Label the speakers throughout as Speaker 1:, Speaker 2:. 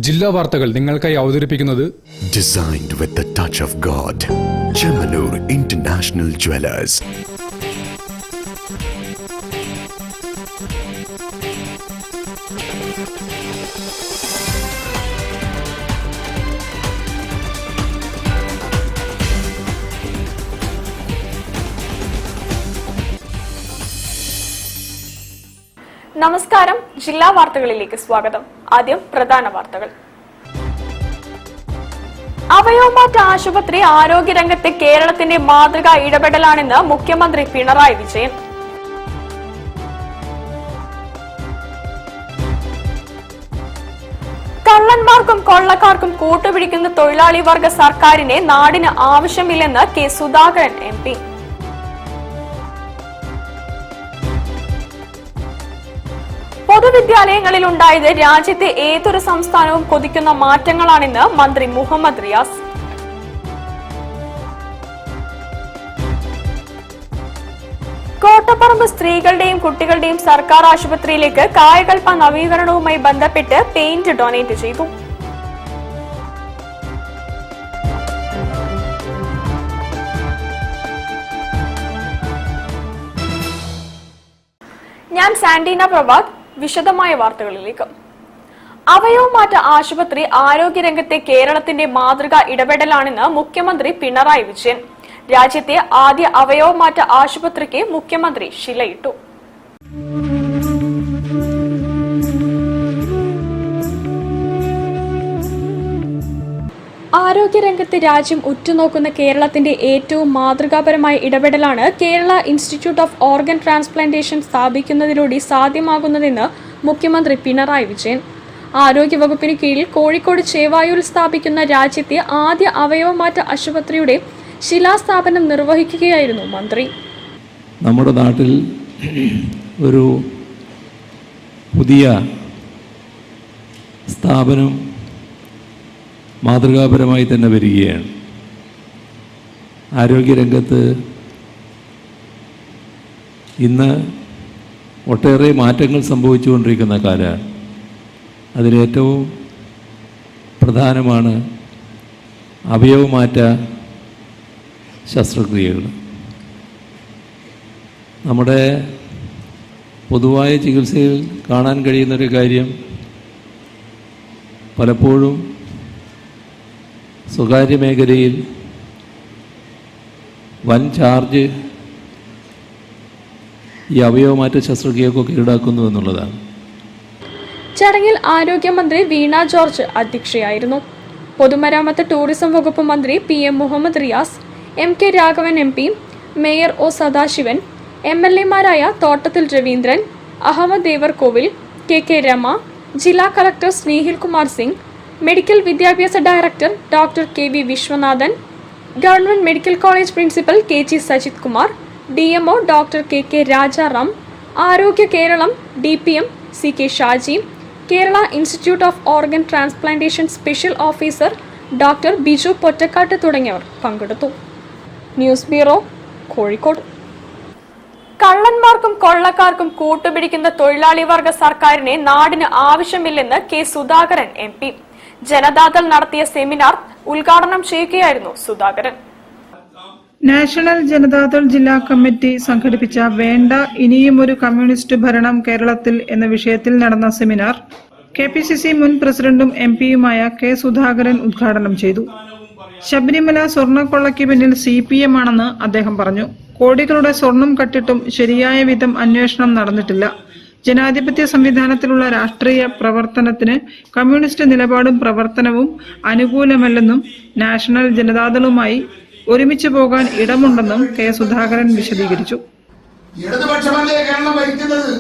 Speaker 1: ജില്ലാ വാർത്തകൾ നിങ്ങൾക്കായി അവതരിപ്പിക്കുന്നത്
Speaker 2: Designed with the touch of God. Chemanur International Jewelers.
Speaker 3: നമസ്കാരം. ജില്ലാ വാർത്തകളിലേക്ക് സ്വാഗതം. ആദ്യം പ്രധാന വാർത്തകൾ. അവയവമാറ്റ ആശുപത്രി ആരോഗ്യരംഗത്തെ കേരളത്തിന്റെ മാതൃകാ ഇടപെടലാണെന്ന് മുഖ്യമന്ത്രി പിണറായി വിജയൻ. കള്ളന്മാർക്കും കൊള്ളക്കാർക്കും കൂട്ടുപിടിക്കുന്ന തൊഴിലാളി വർഗ സർക്കാരിനെ നാടിന് ആവശ്യമില്ലെന്ന് കെ സുധാകരൻ MP. പൊതുവിദ്യാലയങ്ങളിൽ ഉണ്ടായത് രാജ്യത്തെ ഏതൊരു സംസ്ഥാനവും കൊതിക്കുന്ന മാറ്റങ്ങളാണെന്ന് മന്ത്രി മുഹമ്മദ് റിയാസ്. കോട്ടപ്പറമ്പ് സ്ത്രീകളുടെയും കുട്ടികളുടെയും സർക്കാർ ആശുപത്രിയിലേക്ക് കായകൽപ്പ നവീകരണവുമായി ബന്ധപ്പെട്ട് പെയിന്റ് ഡൊനേറ്റ് ചെയ്തു. ഞാൻ സാന്റീന പ്രഭാത്. വിശദമായ വാർത്തകളിലേക്ക്. അവയവമാറ്റ ആശുപത്രി ആരോഗ്യരംഗത്തെ കേരളത്തിന്റെ മാതൃകാ ഇടപെടലാണെന്ന് മുഖ്യമന്ത്രി പിണറായി വിജയൻ. രാജ്യത്തെ ആദ്യ അവയവമാറ്റ ആശുപത്രിക്ക് മുഖ്യമന്ത്രി ശിലയിട്ടു. ആരോഗ്യരംഗത്ത് രാജ്യം ഉറ്റുനോക്കുന്ന കേരളത്തിന്റെ ഏറ്റവും മാതൃകാപരമായ ഇടപെടലാണ് Kerala institute of organ transplantation സ്ഥാപിക്കുന്നതിലൂടെ സാധ്യമാകുന്നതെന്ന് മുഖ്യമന്ത്രി പിണറായി വിജയൻ. ആരോഗ്യവകുപ്പിന് കീഴിൽ കോഴിക്കോട് ചേവായൂരിൽ സ്ഥാപിക്കുന്ന രാജ്യത്തെ ആദ്യ അവയവമാറ്റ ആശുപത്രിയുടെ ശിലാസ്ഥാപനം നിർവഹിക്കുകയായിരുന്നു മന്ത്രി.
Speaker 4: നമ്മുടെ നാട്ടിൽ ഒരു പുതിയ സ്ഥാപനം മാതൃകാപരമായി തന്നെ വരികയാണ്. ആരോഗ്യരംഗത്ത് ഇന്ന് ഒട്ടേറെ മാറ്റങ്ങൾ സംഭവിച്ചുകൊണ്ടിരിക്കുന്ന കാലമാണ്. അതിലേറ്റവും പ്രധാനമാണ് അവയവമാറ്റ ശസ്ത്രക്രിയകൾ. നമ്മുടെ പൊതുവായ ചികിത്സയിൽ കാണാൻ കഴിയുന്നൊരു കാര്യം, പലപ്പോഴും സ്വകാര്യ മേഖലയിൽ വൻ ചാർജ് ഈ അവയവമാറ്റ ശസ്ത്രക്രിയക്കൊക്കെ ഈടാക്കുന്നു എന്നുള്ളതാണ്.
Speaker 3: ചടങ്ങിൽ ആരോഗ്യമന്ത്രി വീണ ജോർജ് അധ്യക്ഷയായിരുന്നു. പൊതുമരാമത്ത് ടൂറിസം വകുപ്പ് മന്ത്രി PM Muhammad Riyas, MK Raghavan MP, mayor O Sadasivan, MLA-മാരായ തോട്ടത്തിൽ രവീന്ദ്രൻ, അഹമ്മദ് ദേവർകോവിൽ, KK രമ, ജില്ലാ കളക്ടർ സ്നേഹിൽ കുമാർ സിംഗ്, മെഡിക്കൽ വിദ്യാഭ്യാസ director doctor KV Viswanathan, government medical college principal KG Sajith Kumar, DMO doctor KK Rajaram, ആരോഗ്യ Keralam DPM CK Shaji, Kerala institute of organ transplantation special officer doctor Biju Pottakkat തുടങ്ങിയവർ പങ്കെടുത്തു. News bureau, Kozhikode. കള്ളന്മാർക്കും കൊള്ളക്കാർക്കും കൂട്ടുപിടിക്കുന്ന തൊഴിലാളി വർഗ സർക്കാരിനെ നാടിന് ആവശ്യമില്ലെന്ന് കെ സുധാകരൻ MP. ജനതാദൾ നടത്തിയ സെമിനാർ ഉദ്ഘാടനം ചെയ്യുകയായിരുന്നു സുധാകരൻ.
Speaker 5: നാഷണൽ ജനതാദൾ ജില്ലാ കമ്മിറ്റി സംഘടിപ്പിച്ച വേണ്ട ഇനിയും ഒരു കമ്മ്യൂണിസ്റ്റ് ഭരണം കേരളത്തിൽ എന്ന വിഷയത്തിൽ നടന്ന സെമിനാർ KPCC മുൻ പ്രസിഡന്റും MP-യുമായ കെ സുധാകരൻ ഉദ്ഘാടനം ചെയ്തു. ശബരിമല സ്വർണ്ണക്കൊള്ളയ്ക്ക് പിന്നിൽ CPM ആണെന്ന് അദ്ദേഹം പറഞ്ഞു. കോടികളുടെ സ്വർണം കട്ടിട്ടും ശരിയായ വിധം അന്വേഷണം നടന്നിട്ടില്ല. ജനാധിപത്യ സംവിധാനത്തിലുള്ള രാഷ്ട്രീയ പ്രവർത്തനത്തിന് കമ്മ്യൂണിസ്റ്റ് നിലപാടും പ്രവർത്തനവും അനുകൂലമല്ലെന്നും നാഷണൽ ജനതാദളുമായി ഒരുമിച്ച് പോകാൻ ഇടമുണ്ടെന്നും കെ സുധാകരൻ വിശദീകരിച്ചു.
Speaker 6: ഇടതുപക്ഷമല്ലേ കേരളം ഭരിക്കുന്നത്?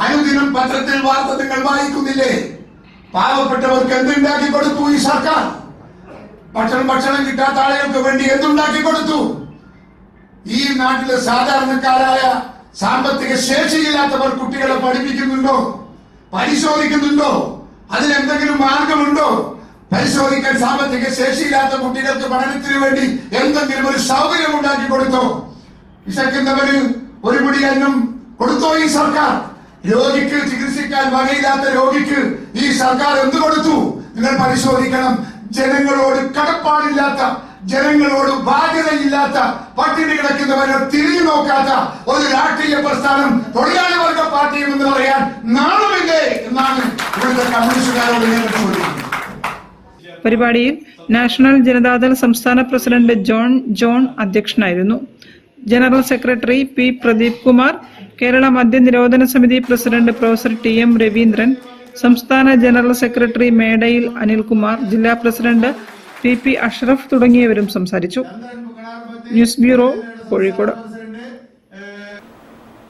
Speaker 6: അനുദിനം പത്രത്തിൽ വാർത്ത നിങ്ങൾ വായിക്കുന്നില്ലേ? പാവപ്പെട്ടവർക്ക് എന്തുണ്ടാക്കി കൊടുത്തു ഈ സർക്കാർ? ഭക്ഷണം കിട്ടാത്ത ആളുകൾക്ക് വേണ്ടി എന്തുണ്ടാക്കി കൊടുത്തു? ഈ നാട്ടിലെ സാധാരണക്കാരായ സാമ്പത്തിക ശേഷിയില്ലാത്തവർ കുട്ടികളെ പഠിപ്പിക്കുന്നുണ്ടോ? പരിശോധിക്കുന്നുണ്ടോ? അതിനെന്തെങ്കിലും മാർഗമുണ്ടോ? പരിശോധിക്കാൻ സാമ്പത്തിക ശേഷിയില്ലാത്ത കുട്ടികൾക്ക് പഠനത്തിന് വേണ്ടി എന്തെങ്കിലും ഒരു സൗകര്യം ഉണ്ടാക്കി കൊടുത്തോ? വിശക്കുന്നവന് ഒരു പിടി അന്നം കൊടുത്തോ ഈ സർക്കാർ? രോഗിക്ക് ചികിത്സിക്കാൻ വകയില്ലാത്ത രോഗിക്ക് ഈ സർക്കാർ എന്ത് കൊടുത്തു? നിങ്ങൾ പരിശോധിക്കണം. ജനങ്ങളോട് കടപ്പാടില്ലാത്ത, ജനങ്ങളോട് ബാധ്യതയില്ലാത്ത, പട്ടിണി കിടക്കുന്നവരെ തിരിഞ്ഞു നോക്കാത്ത ഒരു രാഷ്ട്രീയ പ്രസ്ഥാനം തൊഴിലാളി വർഗ പാർട്ടിയും എന്ന് പറയാൻ നാണമില്ലേ എന്നാണ് ഇവിടുത്തെ കമ്മ്യൂണിസ്റ്റുകാരോട് ഞാൻ ചോദിക്കുന്നത്.
Speaker 5: പരിപാടിയിൽ നാഷണൽ ജനതാദൾ സംസ്ഥാന പ്രസിഡന്റ് ജോൺ അധ്യക്ഷനായിരുന്നു. General secretary P Pradeep Kumar, Kerala മദ്യനിരോധന സമിതി പ്രസിഡന്റ് പ്രൊഫസർ TM രവീന്ദ്രൻ, സംസ്ഥാന ജനറൽ സെക്രട്ടറി മേടയിൽ അനിൽകുമാർ, ജില്ലാ പ്രസിഡന്റ് PP അഷ്റഫ് തുടങ്ങിയവരും സംസാരിച്ചു. News bureau, Kozhikode.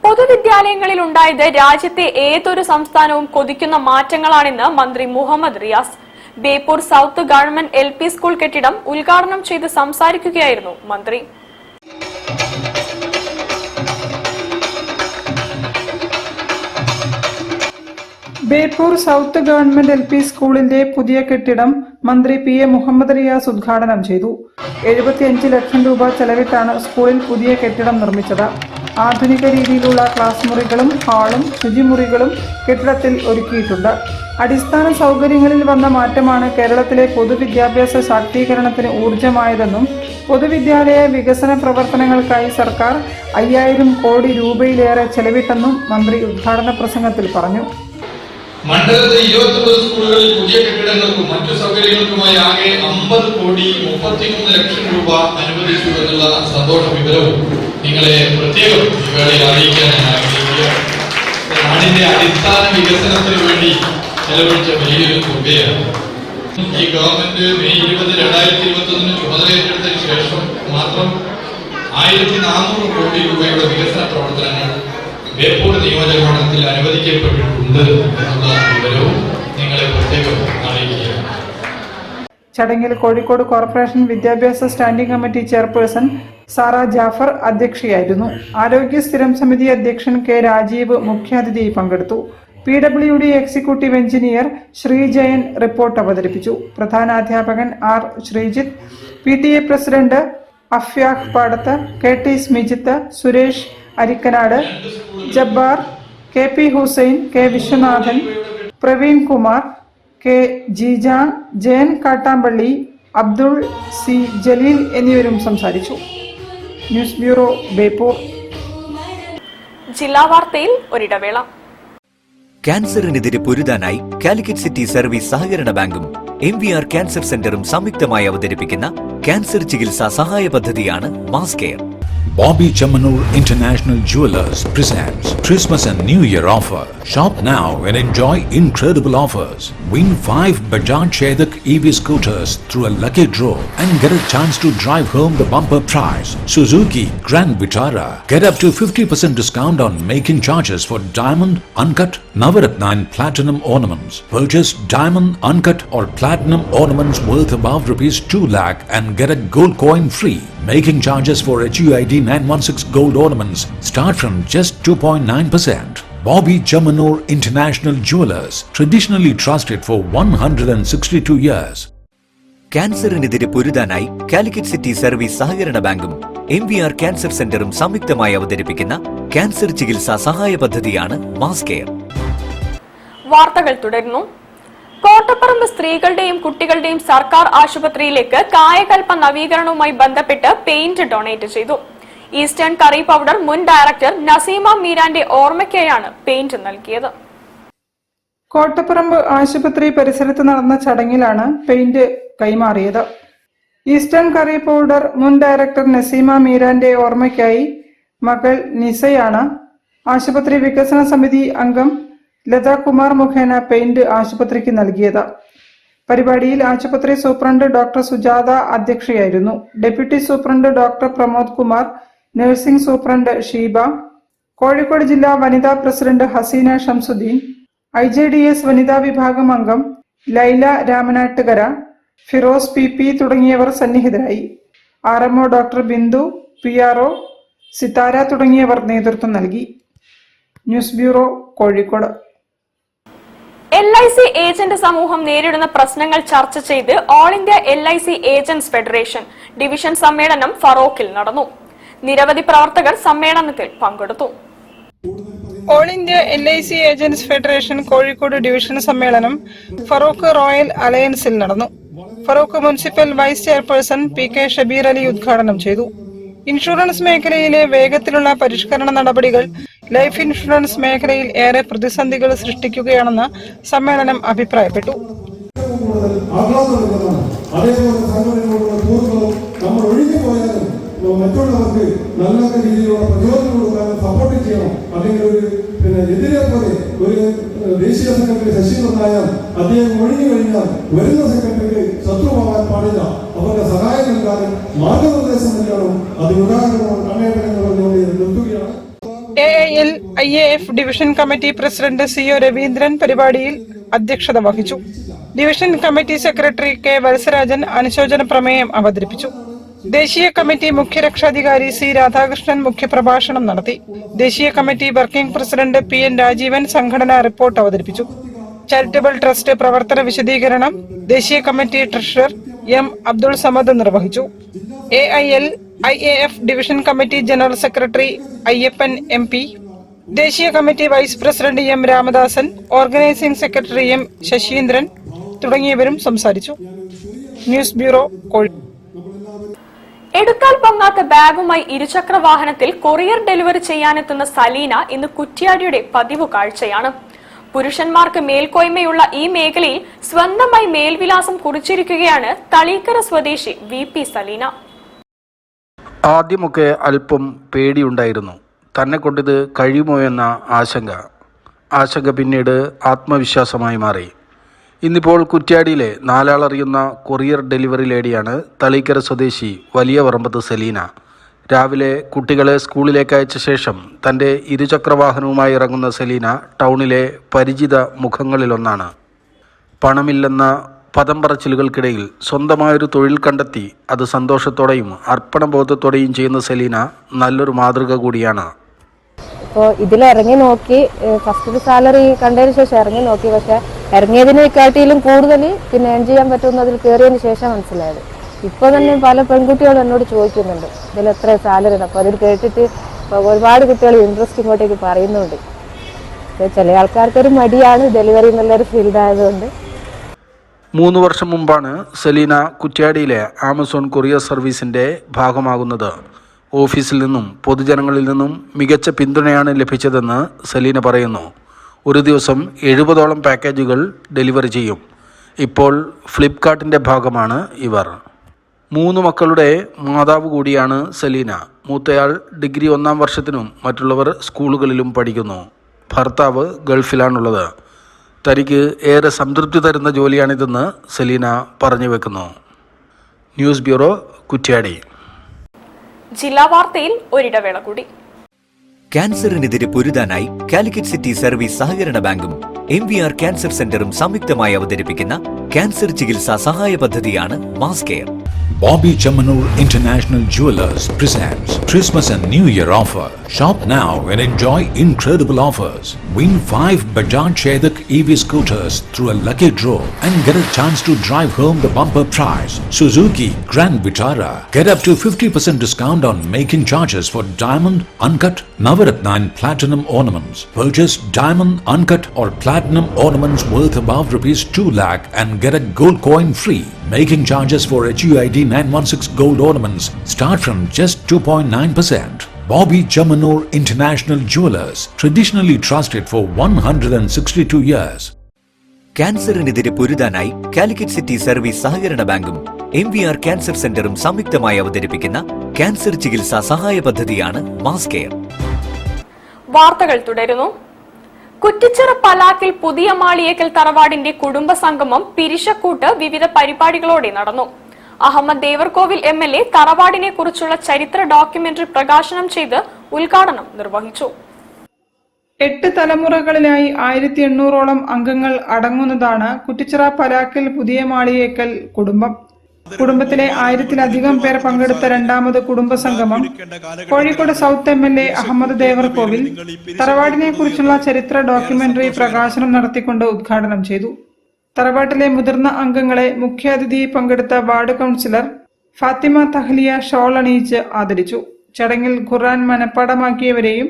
Speaker 3: പൊതുവിദ്യാലയങ്ങളിൽ ഉണ്ടായത് രാജ്യത്തെ ഏതൊരു സംസ്ഥാനവും കൊതിക്കുന്ന മാറ്റങ്ങളാണെന്ന് മന്ത്രി Muhammad Riyas. Beypore south government LP school കെട്ടിടം ഉദ്ഘാടനം ചെയ്ത് സംസാരിക്കുകയായിരുന്നു മന്ത്രി.
Speaker 5: ബേപ്പൂർ സൗത്ത് ഗവൺമെന്റ് LP സ്കൂളിന്റെ പുതിയ കെട്ടിടം മന്ത്രി PM മുഹമ്മദ് റിയാസ് ഉദ്ഘാടനം ചെയ്തു. 75 ലക്ഷം രൂപ ചെലവിട്ടാണ് സ്കൂളിൽ പുതിയ കെട്ടിടം നിർമ്മിച്ചത്. ആധുനിക രീതിയിലുള്ള ക്ലാസ് മുറികളും ഹാളും ശുചിമുറികളും കെട്ടിടത്തിൽ ഒരുക്കിയിട്ടുണ്ട്. അടിസ്ഥാന സൗകര്യങ്ങളിൽ വന്ന മാറ്റമാണ് കേരളത്തിലെ പൊതുവിദ്യാഭ്യാസ ശാക്തീകരണത്തിന് ഊർജമായതെന്നും പൊതുവിദ്യാലയ വികസന പ്രവർത്തനങ്ങൾക്കായി സർക്കാർ 5000 കോടി രൂപയിലേറെ ചെലവിട്ടെന്നും മന്ത്രി ഉദ്ഘാടന പ്രസംഗത്തിൽ പറഞ്ഞു.
Speaker 7: മണ്ഡലത്തിലെ 29 സ്കൂളുകളിൽ പുതിയ കെട്ടിടങ്ങൾക്കും മറ്റു സൗകര്യങ്ങൾക്കുമായി ആകെ 50 കോടി 33 ലക്ഷം രൂപ അനുവദിച്ചു എന്നുള്ള സന്തോഷ വിവരവും നിങ്ങളെ പ്രത്യേകം വേളയിൽ അറിയിക്കാൻ ഞാൻ ആഗ്രഹിക്കുകയാണ്. നാടിന്റെ അടിസ്ഥാന വികസനത്തിന് വേണ്ടി ചെലവഴിച്ച വലിയൊരു തുകയാണ്. ഈ ഗവൺമെന്റ് മെയ് 20, 2021 ചുമതല ഏറ്റെടുത്തതിന് ശേഷം മാത്രം 1400 കോടി രൂപയുടെ വികസന പ്രവർത്തനങ്ങൾ ബേപ്പൂർ നിയോജകമണ്ഡലത്തിൽ അനുവദിക്കപ്പെട്ടിട്ടുണ്ട് എന്നുള്ള വിവരവും നിങ്ങളെ പ്രത്യേകം അറിയിക്കുകയാണ്.
Speaker 5: ചടങ്ങിൽ കോഴിക്കോട് കോർപ്പറേഷൻ വിദ്യാഭ്യാസ standing committee chairperson Sara Jafar അധ്യക്ഷയായിരുന്നു. ആരോഗ്യ സ്ഥിരം സമിതി അധ്യക്ഷൻ K രാജീവ് മുഖ്യാതിഥിയായി പങ്കെടുത്തു. PWD executive engineer Sreejayan report അവതരിപ്പിച്ചു. പ്രധാനാധ്യാപകൻ R Sreejith, PTA president Afyaq Padath, KT Smijith, Suresh അരിക്കനാട്, Jabbar, KP Hussain, K Viswanathan, Praveen Kumar, K Jeeja, Jayan Kattampally, Abdul C Jaleel എന്നിവരും സംസാരിച്ചു. News bureau, Beypore.
Speaker 3: ജില്ലാ വാർത്തയിൽ ഒരിടവേള.
Speaker 8: ക്യാൻസറിനെതിരെ പൊരുതാനായി കാലിക്കറ്റ് സിറ്റി സർവീസ് സഹകരണ ബാങ്കും MVR ക്യാൻസർ സെന്ററും സംയുക്തമായി അവതരിപ്പിക്കുന്ന ക്യാൻസർ ചികിത്സാ സഹായ പദ്ധതിയാണ് mass care.
Speaker 9: Bobby Chamanur International Jewelers presents Christmas and New Year offer. Shop now and enjoy incredible offers. Win 5 Bajaj Chetak EV scooters through a lucky draw and get a chance to drive home the bumper prize. Suzuki Grand Vitara. Get up to 50% discount on making charges for diamond, uncut, Navaratna and platinum ornaments. Purchase diamond, uncut or platinum ornaments worth above ₹2 lakh and get a gold coin free. Making charges for HUID 916 gold ornaments start from just 2.9%. Bobby Chamanur International Jewelers, traditionally trusted for 162 years.
Speaker 8: ക്യാൻസറിനെതിരെ പൊരുതാനായി Calicut city service സഹകരണ ബാങ്കും MVR cancer സെന്ററും സംയുക്തമായി അവതരിപ്പിക്കുന്ന cancer ചികിത്സാ സഹായ പദ്ധതിയാണ് മാസ് കെയർ.
Speaker 3: വാർത്തകൾ തുടരുന്നു. കോട്ടപ്പറമ്പ് സ്ത്രീകളുടെയും കുട്ടികളുടെയും സർക്കാർ ആശുപത്രിയിലേക്ക് കായകൽപ്പ നവീകരണവുമായി ബന്ധപ്പെട്ട് പെയിന്റ് ഡൊണേറ്റ് ചെയ്തു. ഈസ്റ്റേൺ കറി പൗഡർ മുൻ ഡയറക്ടർ നസീമ മീരാന്റെ ഓർമ്മയ്ക്കായാണ് പെയിന്റ് നൽകിയത്.
Speaker 5: കോട്ടപ്പറമ്പ് ആശുപത്രി പരിസരത്ത് നടന്ന ചടങ്ങിലാണ് പെയിന്റ് കൈമാറിയത്. ഈസ്റ്റേൺ കറി പൗഡർ മുൻ ഡയറക്ടർ നസീമ മീരാന്റെ ഓർമ്മയ്ക്കായി മകൾ നിസയാണ് ആശുപത്രി വികസന സമിതി അംഗം ലതാകുമാർ മുഖേന പെയിന്റ് ആശുപത്രിക്ക് നൽകിയത്. പരിപാടിയിൽ ആശുപത്രി സൂപ്രണ്ട് ഡോക്ടർ സുജാത അധ്യക്ഷയായിരുന്നു. Deputy superintendent doctor Pramod Kumar, nursing superintendent Sheeba, Kozhikode ജില്ലാ വനിതാ പ്രസിഡന്റ് ഹസീന ഷംസുദ്ദീൻ, IJDS വനിതാ വിഭാഗം അംഗം ലൈല രാമനാട്ടുകര, ഫിറോസ് PP തുടങ്ങിയവർ സന്നിഹിതരായി. RMO doctor Bindu, PRO Sithara തുടങ്ങിയവർ നേതൃത്വം നൽകി. News bureau, Kozhikode.
Speaker 3: LIC agent സമൂഹം നേരിടുന്ന പ്രശ്നങ്ങൾ ചർച്ച ചെയ്ത് all India LIC agents federation division സമ്മേളനം ഫറോക്കിൽ നടന്നു. നിരവധി പ്രവർത്തകർ സമ്മേളനത്തിൽ പങ്കെടുത്തു.
Speaker 5: All India LIC agents federation Kozhikode division സമ്മേളനം ഫറൂഖ് റോയൽ അലയൻസിൽ നടന്നു. Farook municipal vice chairperson PK Shabeer Ali ഉദ്ഘാടനം ചെയ്തു. ഇൻഷുറൻസ് മേഖലയിലെ വേഗത്തിലുള്ള പരിഷ്കരണ നടപടികൾ ലൈഫ് ഇൻഷുറൻസ് മേഖലയിൽ ഏറെ പ്രതിസന്ധികൾ സൃഷ്ടിക്കുകയാണെന്ന് സമ്മേളനം അഭിപ്രായപ്പെട്ടു.
Speaker 10: മറ്റുള്ളവർക്ക് നല്ല രീതിയിലുള്ള പ്രചോദനം കൊടുക്കാനും സപ്പോർട്ട് ചെയ്യണം. അല്ലെങ്കിൽ എതിരെ പോലെ ഒരു ദേശീയ സെക്രട്ടറി ശശി വന്നായാൽ അദ്ദേഹം ഒഴിഞ്ഞു കഴിഞ്ഞാൽ വരുന്ന സെക്രട്ടറിക്ക് ശത്രുവാകാൻ പാടില്ല. അവരുടെ സഹായം നൽകാനും മാർഗനിർദ്ദേശം നൽകാനും അതിനുദാഹരണവും കണ്ണേറ്റങ്ങളും നിർത്തുകയാണ്.
Speaker 5: AIL-IAF division committee president CO Raveendran പരിപാടിയിൽ അധ്യക്ഷത വഹിച്ചു. Division committee secretary K Valsarajan അനുശോചന പ്രമേയം അവതരിപ്പിച്ചു. ദേശീയ കമ്മിറ്റി മുഖ്യ രക്ഷാധികാരി C രാധാകൃഷ്ണൻ മുഖ്യപ്രഭാഷണം നടത്തി. ദേശീയ committee working president PN Rajeevan സംഘടനാ റിപ്പോർട്ട് അവതരിപ്പിച്ചു. ചാരിറ്റബിൾ ട്രസ്റ്റ് പ്രവർത്തന വിശദീകരണം ദേശീയ committee treasurer M Abdul Samad നിർവഹിച്ചു. AIL-IAF division committee general secretary Ayyappan MP, ദേശീയ committee vice president M Ramadasan, organising secretary M Sasheendran തുടങ്ങിയവരും സംസാരിച്ചു. News bureau, Kozhikode.
Speaker 3: എടുത്താൽ പൊങ്ങാത്ത ബാഗുമായി ഇരുചക്ര വാഹനത്തിൽ കൊറിയർ ഡെലിവറി ചെയ്യാനെത്തുന്ന സലീന ഇന്ന് കുറ്റ്യാടിയുടെ പതിവ് കാഴ്ചയാണ്. പുരുഷന്മാർക്ക് മേൽക്കോയ്മയുള്ള ഈ മേഖലയിൽ സ്വന്തമായി മേൽവിലാസം കുറിച്ചിരിക്കുകയാണ് തളീക്കര സ്വദേശി VP സലീന.
Speaker 11: ആദ്യമൊക്കെ അല്പം പേടിയുണ്ടായിരുന്നു. തന്നെ കൊണ്ടിത് കഴിയുമോ എന്ന ആശങ്ക പിന്നീട് ആത്മവിശ്വാസമായി മാറി. ഇന്നിപ്പോൾ കുറ്റ്യാടിയിലെ നാലാളറിയുന്ന കൊറിയർ ഡെലിവറി ലേഡിയാണ് തളീക്കര സ്വദേശി വലിയ പറമ്പത്ത് സലീന. രാവിലെ കുട്ടികളെ സ്കൂളിലേക്ക് അയച്ച ശേഷം തൻ്റെ ഇരുചക്രവാഹനവുമായി ഇറങ്ങുന്ന സലീന ടൗണിലെ പരിചിത മുഖങ്ങളിലൊന്നാണ്. പണമില്ലെന്ന പദം പറച്ചിലുകൾക്കിടയിൽ സ്വന്തമായൊരു തൊഴിൽ കണ്ടെത്തി അത് സന്തോഷത്തോടെയും അർപ്പണബോധത്തോടെയും ചെയ്യുന്ന സലീന നല്ലൊരു മാതൃക കൂടിയാണ്.
Speaker 12: അപ്പോൾ ഇതിലിറങ്ങി നോക്കി, ഫസ്റ്റ് സാലറി കണ്ടതിന് ശേഷം ഇറങ്ങി നോക്കി. പക്ഷെ ഇറങ്ങിയതിനെക്കാട്ടിലും കൂടുതൽ പിന്നെ ഏൺ ചെയ്യാൻ പറ്റുമെന്നതിൽ കയറിയതിന് ശേഷം മനസ്സിലായത്. ഇപ്പോൾ തന്നെ പല പെൺകുട്ടികളും എന്നോട് ചോദിക്കുന്നുണ്ട് ഇതിൽ എത്ര സാലറി. അപ്പോൾ അതിൽ കേട്ടിട്ട് ഒരുപാട് കുട്ടികൾ ഇൻട്രസ്റ്റ് ഇങ്ങോട്ടേക്ക് പറയുന്നുണ്ട്. ചില ആൾക്കാർക്കൊരു മടിയാണ് ഡെലിവറി എന്നുള്ളൊരു ഫീൽഡ് ആയതുകൊണ്ട്.
Speaker 11: 3 വർഷം മുമ്പാണ് സലീന കുറ്റ്യാടിയിലെ ആമസോൺ കൊറിയർ സർവീസിൻ്റെ ഭാഗമാകുന്നത്. ഓഫീസിൽ നിന്നും പൊതുജനങ്ങളിൽ നിന്നും മികച്ച പിന്തുണയാണ് ലഭിച്ചതെന്ന് സലീന പറയുന്നു. ഒരു ദിവസം 70ഓളം പാക്കേജുകൾ ഡെലിവറി ചെയ്യും. ഇപ്പോൾ ഫ്ലിപ്കാർട്ടിൻ്റെ ഭാഗമാണ് ഇവർ. 3 മക്കളുടെ മാതാവ് കൂടിയാണ് സലീന. മൂത്തയാൾ ഡിഗ്രി 1ാം വർഷത്തിനും മറ്റുള്ളവർ സ്കൂളുകളിലും പഠിക്കുന്നു. ഭർത്താവ് ഗൾഫിലാണുള്ളത്. തനിക്ക് ഏറെ സംതൃപ്തി തരുന്ന ജോലിയാണിതെന്ന് സലീന പറഞ്ഞു വെക്കുന്നു. News bureau, Kuttiady.
Speaker 3: ജില്ലാ വാർത്തയിൽ ഒരിടവേള കൂടി.
Speaker 8: ക്യാൻസറിനെതിരെ പൊരുതാനായി കാലിക്കറ്റ് സിറ്റി സർവീസ് സഹകരണ ബാങ്കും MVR ക്യാൻസർ സെന്ററും സംയുക്തമായി അവതരിപ്പിക്കുന്ന ക്യാൻസർ ചികിത്സാ സഹായ പദ്ധതിയാണ് mass care.
Speaker 9: Bobby Chamanur International Jewelers presents Christmas and New Year offer. Shop now and enjoy incredible offers. Win 5 Bajaj Chetak EV scooters through a lucky draw and get a chance to drive home the bumper prize. Suzuki Grand Vitara. Get up to 50% discount on making charges for diamond, uncut, Navaratna and platinum ornaments. Purchase diamond, uncut or platinum ornaments worth above rupees 2 lakh and get a gold coin free. Making charges for HUID 916 gold ornaments start from just 2.9%. Bobby Chamanur International Jewelers, traditionally trusted for 162 years.
Speaker 8: ക്യാൻസറിനെതിരെ പൊരുതാനായി Calicut city service സഹകരണ ബാങ്കും MVR cancer സെന്ററും സംയുക്തമായി അവതരിപ്പിക്കുന്ന cancer ചികിത്സാ സഹായ പദ്ധതിയാണ് മാസ് കെയർ.
Speaker 3: വാർത്തകൾ തുടരുന്നു. കുറ്റിച്ചിറ പലാക്കിൽ പുതിയ മാളിയേക്കൽ തറവാടിന്റെ കുടുംബ സംഗമം പിരിശക്കൂട്ട് വിവിധ പരിപാടികളോടെ നടന്നു. അഹമ്മദ് ദേവർകോവിൽ MLA തറവാടിനെ കുറിച്ചുള്ള ചരിത്ര ഡോക്യുമെന്ററി പ്രകാശനം ചെയ്ത് ഉദ്ഘാടനം നിർവഹിച്ചു.
Speaker 5: 8 തലമുറകളിലായി 1800ഓളം അംഗങ്ങൾ അടങ്ങുന്നതാണ് കുറ്റിച്ചിറ പലാക്കിൽ പുതിയ മാളിയേക്കൽ കുടുംബം. കുടുംബത്തിലെ 1000-ലധികം പേർ പങ്കെടുത്ത രണ്ടാമത് കുടുംബ സംഗമം കോഴിക്കോട് സൗത്ത് MLA അഹമ്മദ് ദേവർകോവിൽ തറവാടിനെ കുറിച്ചുള്ള ചരിത്ര ഡോക്യുമെന്ററി പ്രകാശനം നടത്തിക്കൊണ്ട് ഉദ്ഘാടനം ചെയ്തു. തറവാട്ടിലെ മുതിർന്ന അംഗങ്ങളെ മുഖ്യാതിഥി പങ്കെടുത്ത ward councillor Fathima Thahliya shawl അണിയിച്ച് ആദരിച്ചു. ചടങ്ങിൽ ഖുർആൻ മനഃപ്പാടമാക്കിയവരെയും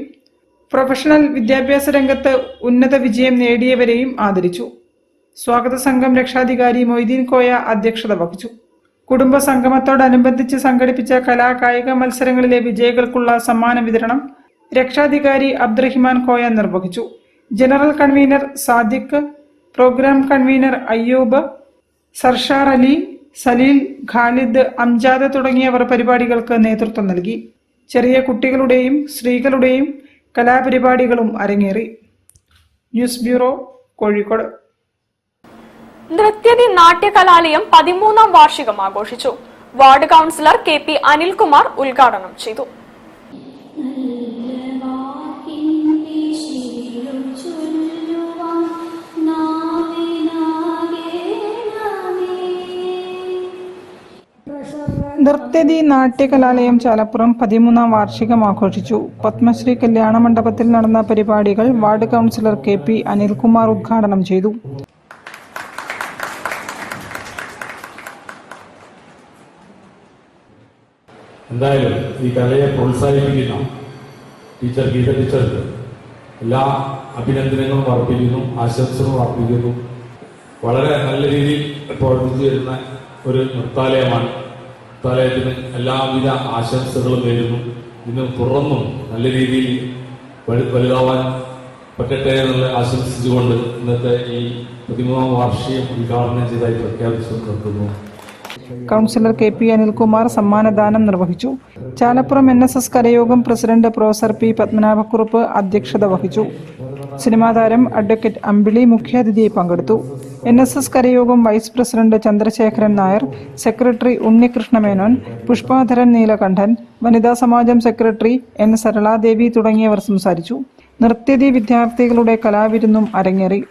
Speaker 5: പ്രൊഫഷണൽ വിദ്യാഭ്യാസ രംഗത്ത് ഉന്നത വിജയം നേടിയവരെയും ആദരിച്ചു. സ്വാഗത സംഘം രക്ഷാധികാരി മൊയ്തീൻ കോയ അധ്യക്ഷത വഹിച്ചു. കുടുംബ സംഗമത്തോടനുബന്ധിച്ച് സംഘടിപ്പിച്ച കലാകായിക മത്സരങ്ങളിലെ വിജയികൾക്കുള്ള സമ്മാന വിതരണം രക്ഷാധികാരി അബ്ദുറഹിമാൻ കോയ നിർവഹിച്ചു. General convener Sadiq, program convener Ayyub, Sarshar Ali, Saleel, Khalid, Amjad തുടങ്ങിയവർ പരിപാടികൾക്ക് നേതൃത്വം നൽകി. ചെറിയ കുട്ടികളുടെയും സ്ത്രീകളുടെയും കലാപരിപാടികളും അരങ്ങേറി. News bureau, Kozhikode.
Speaker 3: നൃത്യതി നാട്യകലാലയം 13ാം വാർഷികം ആഘോഷിച്ചു. വാർഡ് കൗൺസിലർ KP അനിൽകുമാർ ഉദ്ഘാടനം ചെയ്തു.
Speaker 5: നൃത്യതി നാട്യകലാലയം ചാലപ്പുറം 13ാം വാർഷികം ആഘോഷിച്ചു. പത്മശ്രീ കല്യാണ മണ്ഡപത്തിൽ നടന്ന പരിപാടികൾ വാർഡ് കൗൺസിലർ KP അനിൽകുമാർ ഉദ്ഘാടനം ചെയ്തു.
Speaker 10: എന്തായാലും ഈ കലയെ പ്രോത്സാഹിപ്പിക്കുന്ന ടീച്ചർ ഗീത ടീച്ചർക്ക് എല്ലാ അഭിനന്ദനങ്ങളും അർപ്പിക്കുന്നു, ആശംസകളും അർപ്പിക്കുന്നു. വളരെ നല്ല രീതിയിൽ പ്രവർത്തിച്ചു വരുന്ന ഒരു നൃത്താലയമാണ്. നൃത്താലയത്തിന് എല്ലാവിധ ആശംസകളും നേരുന്നു. ഇന്ന് തുറന്നും നല്ല രീതിയിൽ വലുതാവാൻ പറ്റട്ടെ എന്നുള്ള ആശംസിച്ചുകൊണ്ട് ഇന്നത്തെ ഈ 13ാം വാർഷികം ഉദ്ഘാടനം ചെയ്തതായി പ്രഖ്യാപിച്ചു നിർത്തുന്നു.
Speaker 5: കൗൺസിലർ KP അനിൽകുമാർ സമ്മാനദാനം നിർവഹിച്ചു. ചാലപ്പുറം NSS കരയോഗം പ്രസിഡന്റ് പ്രൊഫസർ P പത്മനാഭക്കുറുപ്പ് അധ്യക്ഷത വഹിച്ചു. സിനിമാ താരം അഡ്വക്കേറ്റ് അമ്പിളി മുഖ്യാതിഥിയായി പങ്കെടുത്തു. NSS കരയോഗം vice president Chandrasekharan Nair, secretary Unnikrishna Menon, Pushpadharan Neelakantan, വനിതാ സമാജം സെക്രട്ടറി N സരളാദേവി തുടങ്ങിയവർ സംസാരിച്ചു. നൃത്യതി വിദ്യാർത്ഥികളുടെ കലാവിരുന്നും അരങ്ങേറി.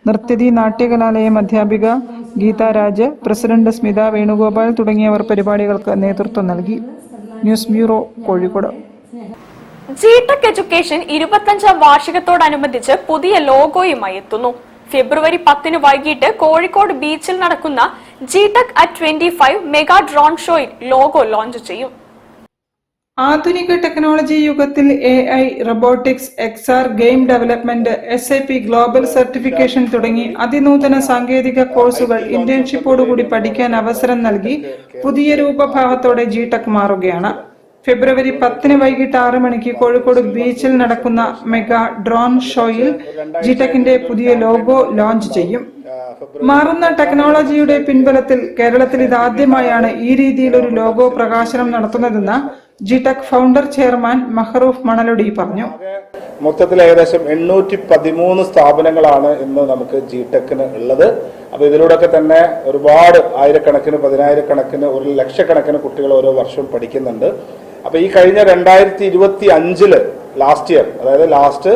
Speaker 5: നൃത്യതി നാട്യകലാലയം അധ്യാപിക ഗീത രാജ്, പ്രസിഡന്റ് സ്മിത വേണുഗോപാൽ തുടങ്ങിയവർ പരിപാടികൾക്ക് നേതൃത്വം നൽകി. News bureau, Kozhikode.
Speaker 3: G-Tec education 25ാം വാർഷികത്തോടനുബന്ധിച്ച് പുതിയ ലോഗോയുമായി എത്തുന്നു. ഫെബ്രുവരി 10 വൈകിട്ട് കോഴിക്കോട് ബീച്ചിൽ നടക്കുന്ന ജിടെക് at 25 മെഗാ ഡ്രോൺ ഷോയിൽ ലോഗോ ലോഞ്ച് ചെയ്യും.
Speaker 5: ആധുനിക ടെക്നോളജി യുഗത്തിൽ AI, robotics, XR, game development, SAP global certification തുടങ്ങി അതിനൂതന സാങ്കേതിക കോഴ്സുകൾ ഇന്റേൺഷിപ്പോടുകൂടി പഠിക്കാൻ അവസരം നൽകി പുതിയ രൂപഭാവത്തോടെ ജിടെക് മാറുകയാണ്. ഫെബ്രുവരി 10 വൈകിട്ട് 6 മണിക്ക് കോഴിക്കോട് ബീച്ചിൽ നടക്കുന്ന മെഗാ ഡ്രോൺ ഷോയിൽ ജിടെക്കിന്റെ പുതിയ ലോഗോ ലോഞ്ച് ചെയ്യും. മാറുന്ന ടെക്നോളജിയുടെ പിൻബലത്തിൽ കേരളത്തിൽ ഇതാദ്യമായാണ് ഈ രീതിയിൽ ഒരു ലോഗോ പ്രകാശനം നടത്തുന്നതെന്ന് ജിടെക് ഫൗണ്ടർ ചെയർമാൻ മഹറൂഫ് മണലൊടി പറഞ്ഞു.
Speaker 13: മൊത്തത്തിൽ ഏകദേശം 813 സ്ഥാപനങ്ങളാണ് ഇന്ന് നമുക്ക് ജിടെക്കിന് ഉള്ളത്. അപ്പൊ ഇതിലൂടെയൊക്കെ തന്നെ ഒരുപാട് ആയിരക്കണക്കിന്, പതിനായിരക്കണക്കിന്, 1 ലക്ഷക്കണക്കിന് കുട്ടികൾ ഓരോ വർഷവും പഠിക്കുന്നുണ്ട്. അപ്പൊ ഈ കഴിഞ്ഞ 2025 ലാസ്റ്റ് ഇയർ, അതായത് ലാസ്റ്റ്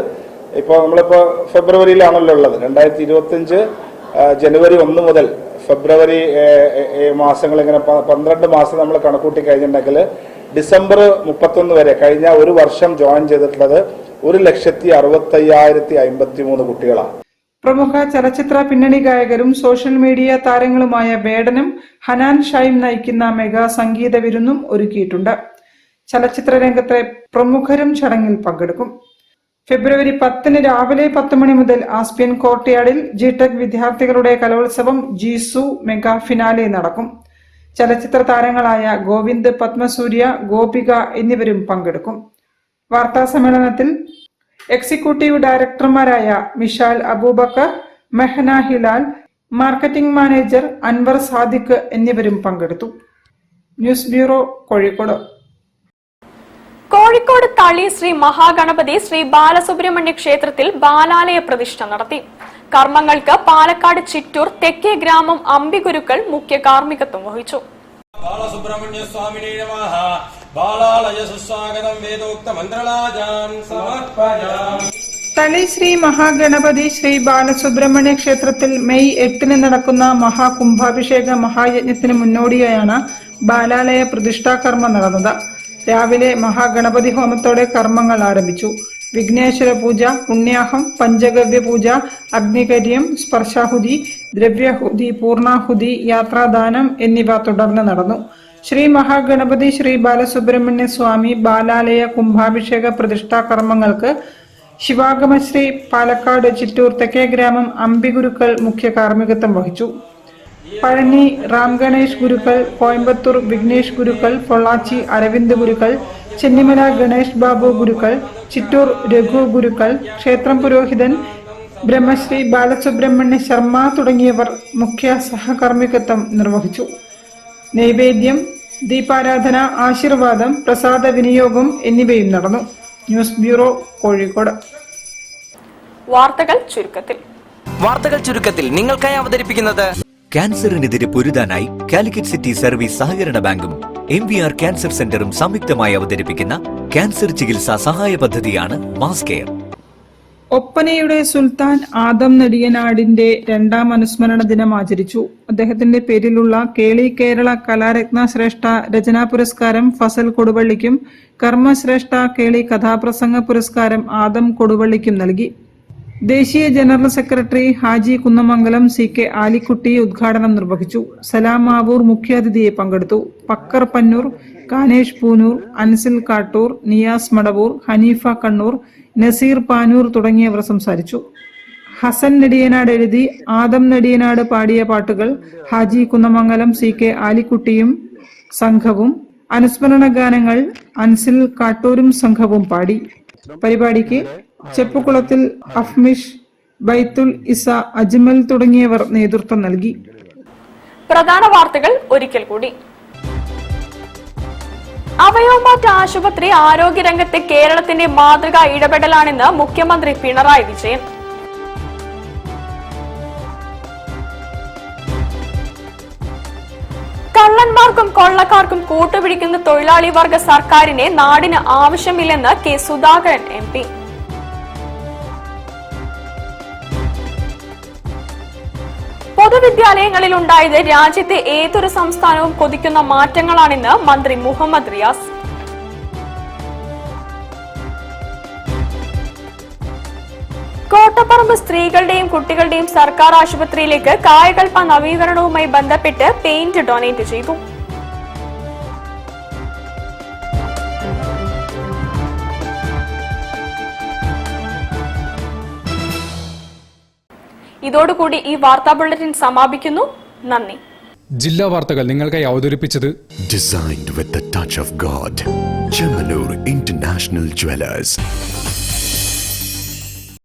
Speaker 13: നമ്മളിപ്പോ ഫെബ്രുവരിയിലാണല്ലോ ഉള്ളത്, 2025 ജനുവരി 1 മുതൽ ഫെബ്രുവരി മാസങ്ങൾ ഇങ്ങനെ 12 മാസം നമ്മൾ കണക്കൂട്ടി കഴിഞ്ഞിട്ടുണ്ടെങ്കിൽ ഡിസംബർ 31 വരെ കഴിഞ്ഞ ഒരു വർഷം ജോയിൻ ചെയ്തിട്ടുള്ളത് 1,65,053 കുട്ടികളാണ്.
Speaker 5: പ്രമുഖ ചലച്ചിത്ര പിന്നണി ഗായകരും സോഷ്യൽ മീഡിയ താരങ്ങളുമായ വേടനും ഹനാൻ ഷായും നയിക്കുന്ന മെഗാ സംഗീത വിരുന്നും ഒരുക്കിയിട്ടുണ്ട്. ചലച്ചിത്ര രംഗത്തെ പ്രമുഖരും ചടങ്ങിൽ പങ്കെടുക്കും. ഫെബ്രുവരി 10 രാവിലെ 10 മണി മുതൽ ആസ്പിയൻ കോർട്ട്യാർഡിൽ ജിടെക് വിദ്യാർത്ഥികളുടെ കലോത്സവം ജിസു മെഗാ ഫിനാലെ നടക്കും. ചലച്ചിത്ര താരങ്ങളായ ഗോവിന്ദ്, പത്മസൂര്യ, ഗോപിക എന്നിവരും പങ്കെടുക്കും. വാർത്താ സമ്മേളനത്തിൽ എക്സിക്യൂട്ടീവ് ഡയറക്ടർമാരായ മിഷാൽ അബൂബക്കർ, മെഹ്ന ഹിലാൽ, മാർക്കറ്റിംഗ് മാനേജർ അൻവർ സാദിഖ് എന്നിവരും പങ്കെടുത്തു. News bureau, Kozhikode.
Speaker 3: കോഴിക്കോട് തളി ശ്രീ മഹാഗണപതി ശ്രീ ബാലസുബ്രഹ്മണ്യ ക്ഷേത്രത്തിൽ ബാലാലയ പ്രതിഷ്ഠ നടത്തി. കർമ്മങ്ങൾക്ക് പാലക്കാട് ചിറ്റൂർ തെക്കേ ഗ്രാമം അമ്പിഗുരുക്കൾ മുഖ്യ കാർമ്മികത്വം വഹിച്ചു.
Speaker 14: ബാലസുബ്രഹ്മണ്യ സ്വാമിനേ നമഃ. ബാലാലയ സുസ്വാഗതം വേദോക്ത മന്ത്രളാജാൻ സമർപ്പയാമി.
Speaker 5: തളി ശ്രീ മഹാഗണപതി ശ്രീ ബാലസുബ്രഹ്മണ്യ ക്ഷേത്രത്തിൽ മെയ് 8 നടക്കുന്ന മഹാകുംഭാഭിഷേക മഹായജ്ഞത്തിന് മുന്നോടിയായാണ് ബാലാലയ പ്രതിഷ്ഠാകർമ്മം നടന്നത്. രാവിലെ മഹാഗണപതി ഹോമത്തോടെ കർമ്മങ്ങൾ ആരംഭിച്ചു. വിഘ്നേശ്വര പൂജ, പുണ്യാഹം, പഞ്ചഗവ്യ പൂജ, അഗ്നികര്യം, സ്പർശാഹുതി, ദ്രവ്യാഹുതി, പൂർണാഹുതി, യാത്രാദാനം എന്നിവ തുടർന്ന് നടന്നു. ശ്രീ മഹാഗണപതി ശ്രീ ബാലസുബ്രഹ്മണ്യ സ്വാമി ബാലാലയ കുംഭാഭിഷേക പ്രതിഷ്ഠാ കർമ്മങ്ങൾക്ക് ശിവാഗമശ്രീ പാലക്കാട് ചിറ്റൂർ തെക്കേ ഗ്രാമം അംബിഗുരുക്കൾ മുഖ്യ കാർമ്മികത്വം വഹിച്ചു. പഴനി റാം ഗണേഷ് ഗുരുക്കൾ, കോയമ്പത്തൂർ വിഘ്നേഷ് ഗുരുക്കൾ, പൊള്ളാച്ചി അരവിന്ദ് ഗുരുക്കൾ, ചെന്നിമല ഗണേഷ് ബാബു ഗുരുക്കൾ, ചിറ്റൂർ രഘു ഗുരുക്കൾ, ക്ഷേത്രം പുരോഹിതൻ ബ്രഹ്മശ്രീ ബാലസുബ്രഹ്മണ്യ ശർമ്മ തുടങ്ങിയവർ മുഖ്യ സഹകർമ്മികത്വം നിർവഹിച്ചു. നൈവേദ്യം, ദീപാരാധന, ആശീർവാദം, പ്രസാദ വിനിയോഗം എന്നിവയും നടന്നു. News bureau, Kozhikode.
Speaker 15: വാർത്തകൾ ചുരുക്കത്തിൽ നിങ്ങൾക്കായി അവതരിപ്പിക്കുന്നത്
Speaker 8: ക്യാൻസറിനെതിരെ പൊരുതാനായി കാലിക്കറ്റ് സിറ്റി സർവീസ് സഹകരണ ബാങ്കും MVR ക്യാൻസർ സെന്ററും സംയുക്തമായി അവതരിപ്പിക്കുന്ന ക്യാൻസർ ചികിത്സാ സഹായ പദ്ധതിയാണ് മാസ് കെയർ.
Speaker 5: ഒപ്പനയുടെ സുൽത്താൻ ആദം നെടിയനാടിന്റെ 2ാം അനുസ്മരണ ദിനം ആചരിച്ചു. അദ്ദേഹത്തിന്റെ പേരിലുള്ള കേളി കേരള കലാരത്ന ശ്രേഷ്ഠ രചനാ പുരസ്കാരം ഫസൽ കൊടുവള്ളിക്കും കർമ്മശ്രേഷ്ഠ കേളി കഥാപ്രസംഗ പുരസ്കാരം ആദം കൊടുവള്ളിക്കും നൽകി. ദേശീയ general secretary Haji Kunnamangalam CK Alikutty ഉദ്ഘാടനം നിർവഹിച്ചു. സലാം മാവൂർ മുഖ്യാതിഥിയെ പങ്കെടുത്തു. പക്കർ പന്നൂർ, കാനേഷ് പൂനൂർ, അൻസിൽ കാട്ടൂർ, നിയാസ് മടവൂർ, ഹനീഫ കണ്ണൂർ, നസീർ പാനൂർ തുടങ്ങിയവർ സംസാരിച്ചു. ഹസൻ നെടിയനാട് എഴുതി ആദം നെടിയനാട് പാടിയ പാട്ടുകൾ ഹാജി കുന്നമംഗലം CK ആലിക്കുട്ടിയും സംഘവും, അനുസ്മരണ ഗാനങ്ങൾ അൻസിൽ കാട്ടൂരും സംഘവും പാടി. പരിപാടിക്ക് ചെപ്പുകുളത്തിൽ അഫ്മിഷ്, ബൈത്തുൽ ഇസ, അജ്മൽ തുടങ്ങിയവർ നേതൃത്വം നൽകി.
Speaker 3: പ്രധാന വാർത്തകൾ ഒരിക്കൽ കൂടി. അവയവമാറ്റ ആശുപത്രി ആരോഗ്യരംഗത്തെ കേരളത്തിന്റെ മാതൃകാ ഇടപെടലാണെന്ന് മുഖ്യമന്ത്രി പിണറായി വിജയൻ. കള്ളന്മാർക്കും കൊള്ളക്കാർക്കും കൂട്ടുപിടിക്കുന്ന തൊഴിലാളി വർഗ സർക്കാരിനെ നാടിന് ആവശ്യമില്ലെന്ന് കെ സുധാകരൻ MP. പൊതുവിദ്യാലയങ്ങളിൽ ഉണ്ടായത് രാജ്യത്തെ ഏതൊരു സംസ്ഥാനവും കൊതിക്കുന്ന മാറ്റങ്ങളാണെന്ന് മന്ത്രി മുഹമ്മദ് റിയാസ്. കോട്ടപ്പറമ്പ് സ്ത്രീകളുടെയും കുട്ടികളുടെയും സർക്കാർ ആശുപത്രിയിലേക്ക് കായകൽപ്പ നവീകരണവുമായി ബന്ധപ്പെട്ട് പെയിന്റ് ഡൊനേറ്റ് ചെയ്തു. ഇതോടുകൂടി ഈ വാർത്താ ബുള്ളറ്റിൻ സമാപിക്കുന്നു. നന്ദി.
Speaker 1: ജില്ലാ വാർത്തകൾ നിങ്ങൾക്കായി അവതരിപ്പിച്ചത്
Speaker 2: Designed with the touch of God. Chemanur International Jewelers.